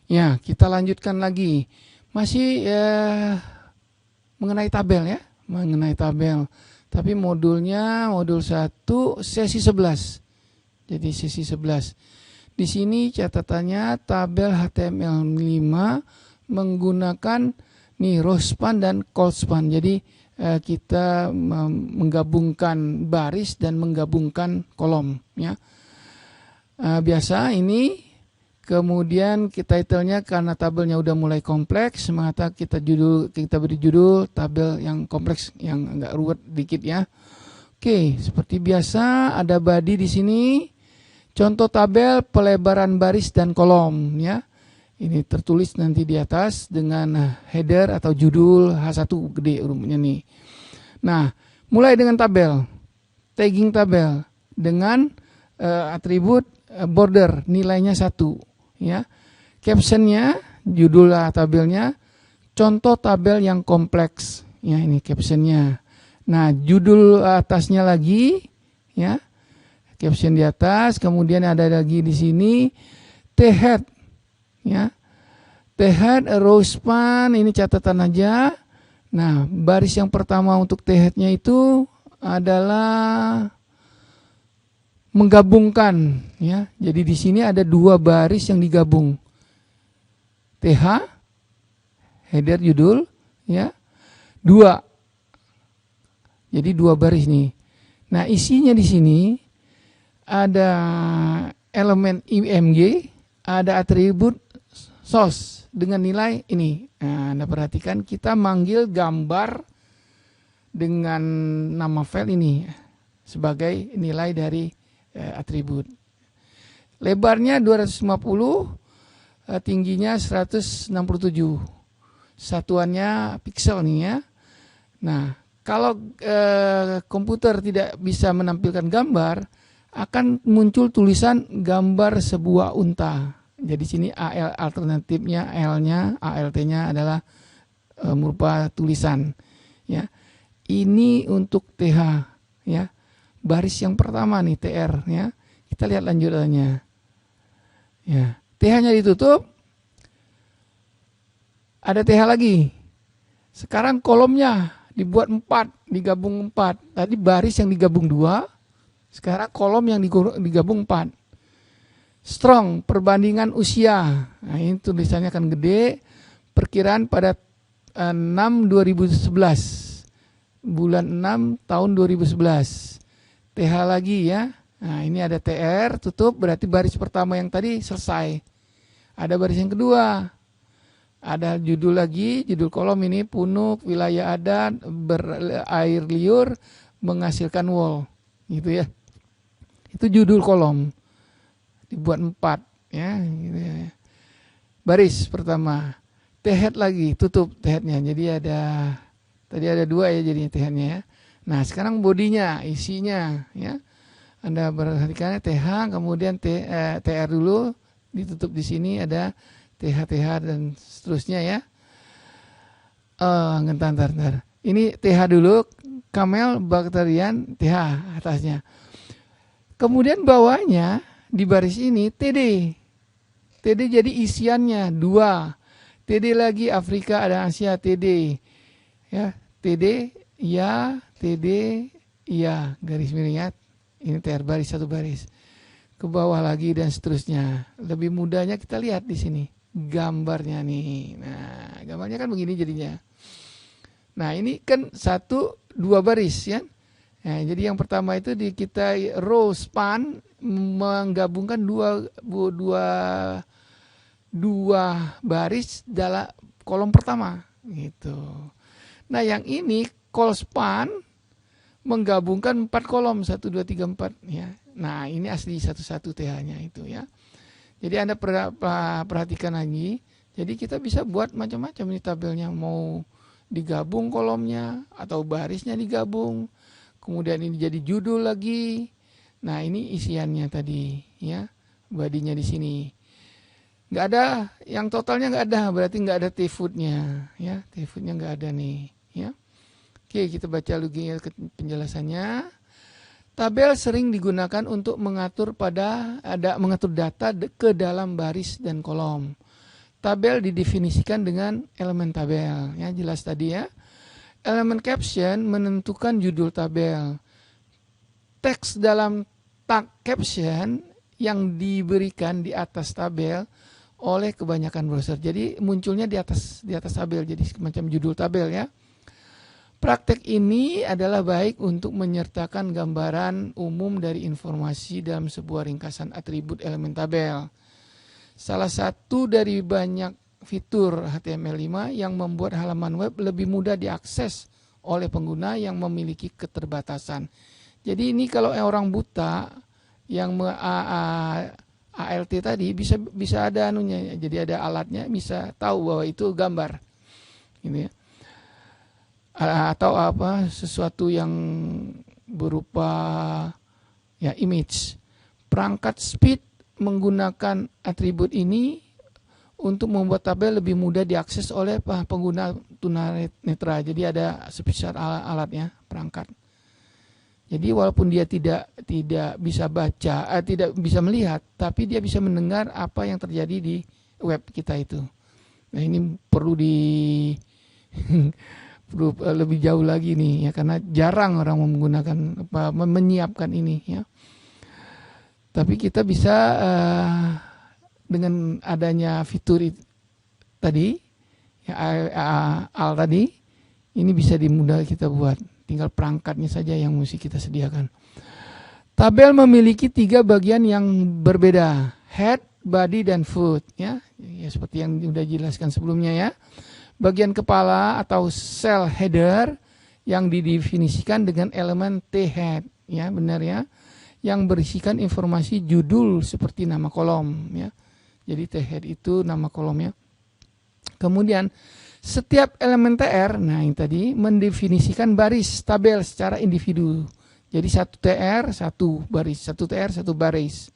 Ya, kita lanjutkan lagi. Masih mengenai tabel ya, mengenai tabel. Tapi modulnya modul 1 sesi 11. Jadi sesi 11. Di sini catatannya tabel HTML5 menggunakan nih row span dan col span. Jadi kita menggabungkan baris dan menggabungkan kolom ya. Biasa ini. Kemudian title-nya karena tabelnya udah mulai kompleks, maka kita beri judul tabel yang kompleks, yang agak ruwet dikit ya. Oke, seperti biasa ada body di sini. Contoh tabel pelebaran baris dan kolom ya. Ini tertulis nanti di atas dengan header atau judul H1 gede hurufnya nih. Nah, mulai dengan tabel. Tagging tabel dengan atribut border nilainya 1. Ya, captionnya, judul tabelnya, contoh tabel yang kompleks. Ya, ini captionnya. Nah, judul atasnya lagi, ya, caption di atas. Kemudian ada lagi di sini T-head, ya, T-head row span. Ini catatan aja. Nah, baris yang pertama untuk T-headnya itu adalah menggabungkan ya. Jadi di sini ada 2 baris yang digabung. TH header judul ya. 2. Jadi 2 baris nih. Nah, isinya di sini ada elemen IMG, ada atribut source dengan nilai ini. Nah, Anda perhatikan kita manggil gambar dengan nama file ini sebagai nilai dari atribut. Lebarnya 250, tingginya 167. Satuannya pixel nih ya. Nah, kalau komputer tidak bisa menampilkan gambar, akan muncul tulisan gambar sebuah unta. Jadi sini AL alternatifnya, L-nya, ALT-nya adalah merupakan tulisan ya. Ini untuk TH ya. Baris yang pertama nih TR ya. Kita lihat lanjutannya. Ya, TH-nya ditutup. Ada TH lagi. Sekarang kolomnya dibuat 4, digabung 4. Tadi baris yang digabung 2, sekarang kolom yang digabung 4. Strong, perbandingan usia. Nah, ini tulisannya akan gede. Perkiraan pada 6/2011. Bulan 6 tahun 2011. TH lagi ya. Nah, ini ada TR, tutup, berarti baris pertama yang tadi selesai. Ada baris yang kedua. Ada judul lagi, judul kolom ini punuk, wilayah adat, berair liur, menghasilkan wol. Gitu ya. Itu judul kolom. Dibuat 4 ya, gitu ya. Baris pertama. T-head lagi, tutup T-headnya. Jadi tadi ada 2 ya jadinya T-headnya ya. Nah, sekarang bodinya, isinya ya. Anda perhatikan TH, kemudian TR dulu, ditutup di sini ada TH dan seterusnya ya. Ntar. Ini TH dulu, Camel Bacterian TH atasnya. Kemudian bawahnya di baris ini TD. TD jadi isiannya 2. TD lagi Afrika ada Asia TD. Ya, TD ya, TD ya, garis miring ya. Ini TR baris 1 baris. Ke bawah lagi dan seterusnya. Lebih mudahnya kita lihat di sini gambarnya nih. Nah, gambarnya kan begini jadinya. Nah, ini kan 1-2 baris ya. Nah, jadi yang pertama itu kita row span menggabungkan dua baris dalam kolom pertama gitu. Nah, yang ini col span menggabungkan 4 kolom 1 2 3 4 ya. Nah, ini asli 1 TH-nya itu ya. Jadi Anda perhatikan lagi. Jadi kita bisa buat macam-macam ini tabelnya, mau digabung kolomnya atau barisnya digabung. Kemudian ini jadi judul lagi. Nah, ini isiannya tadi ya. Badinya di sini. Nggak ada, yang totalnya nggak ada, berarti nggak ada T-footnya ya. T-footnya nggak ada nih ya. Oke, kita baca lagi penjelasannya. Tabel sering digunakan untuk mengatur data ke dalam baris dan kolom. tabel didefinisikan dengan elemen tabel. Ya, jelas tadi ya. Elemen caption menentukan judul tabel. Teks dalam tag caption yang diberikan di atas tabel oleh kebanyakan browser. Jadi munculnya di atas tabel, jadi semacam judul tabel ya. Praktek ini adalah baik untuk menyertakan gambaran umum dari informasi dalam sebuah ringkasan atribut elemen tabel. Salah satu dari banyak fitur HTML5 yang membuat halaman web lebih mudah diakses oleh pengguna yang memiliki keterbatasan. Jadi ini kalau orang buta yang ALT tadi bisa ada anunya, jadi ada alatnya, bisa tahu bahwa itu gambar, gitu ya. Atau apa sesuatu yang berupa ya image. Perangkat speed menggunakan atribut ini untuk membuat tabel lebih mudah diakses oleh pengguna tunanetra. Jadi ada spesial alatnya, perangkat. Jadi walaupun dia tidak bisa baca, tidak bisa melihat, tapi dia bisa mendengar apa yang terjadi di web kita itu. Nah ini perlu perlu lebih jauh lagi nih ya, karena jarang orang menggunakan menyiapkan ini ya. Tapi kita bisa dengan adanya fitur tadi ya, al tadi, ini bisa dimudah kita buat. Tinggal perangkatnya saja yang mesti kita sediakan. Tabel memiliki 3 bagian yang berbeda, head, body, dan foot ya seperti yang sudah dijelaskan sebelumnya ya. Bagian kepala atau cell header yang didefinisikan dengan elemen T-head ya, benar ya, yang berisikan informasi judul seperti nama kolom ya. Jadi T-head itu nama kolomnya. Kemudian setiap elemen TR, nah ini tadi mendefinisikan baris tabel secara individu. Jadi 1 TR, 1 baris, 1 TR, 1 baris.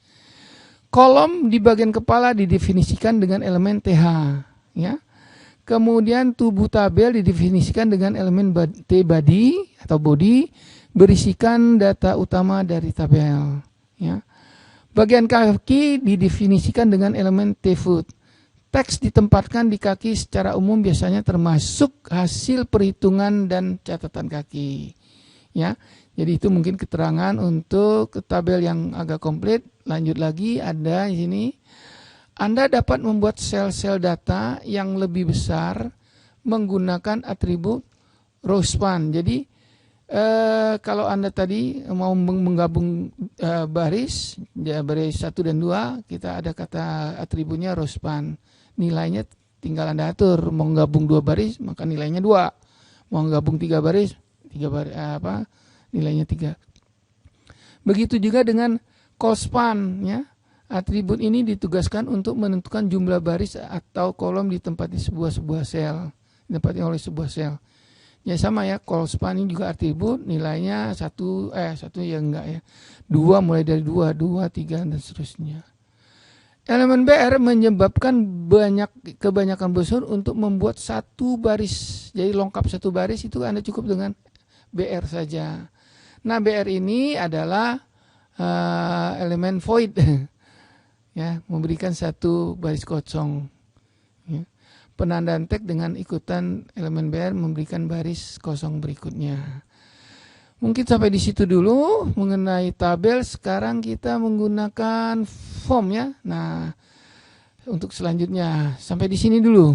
Kolom di bagian kepala didefinisikan dengan elemen TH ya. Kemudian tubuh tabel didefinisikan dengan elemen T body atau body, berisikan data utama dari tabel ya. Bagian kaki didefinisikan dengan elemen T foot. Teks ditempatkan di kaki secara umum biasanya termasuk hasil perhitungan dan catatan kaki ya. Jadi itu mungkin keterangan untuk tabel yang agak komplit. Lanjut lagi, ada di sini Anda dapat membuat sel-sel data yang lebih besar menggunakan atribut row span. Jadi kalau Anda tadi mau menggabung baris 1 dan 2, kita ada kata atributnya row span. Nilainya tinggal Anda atur. Mau gabung 2 baris maka nilainya 2. Mau gabung 3 baris, nilainya 3. Begitu juga dengan call span ya. Atribut ini ditugaskan untuk menentukan jumlah baris atau kolom ditempati sebuah sel, ditempati oleh sebuah sel. Ya sama ya, call span ini juga atribut, nilainya 1 ya enggak ya. 2 mulai dari 2, 3 dan seterusnya. Elemen BR menyebabkan kebanyakan browser untuk membuat 1 baris. Jadi lengkap 1 baris itu Anda cukup dengan BR saja. Nah, BR ini adalah elemen void. Ya, memberikan 1 baris kosong. Ya. Penandaan tag dengan ikutan elemen BR memberikan baris kosong berikutnya. Mungkin sampai di situ dulu mengenai tabel. Sekarang kita menggunakan form ya. Nah, untuk selanjutnya sampai di sini dulu.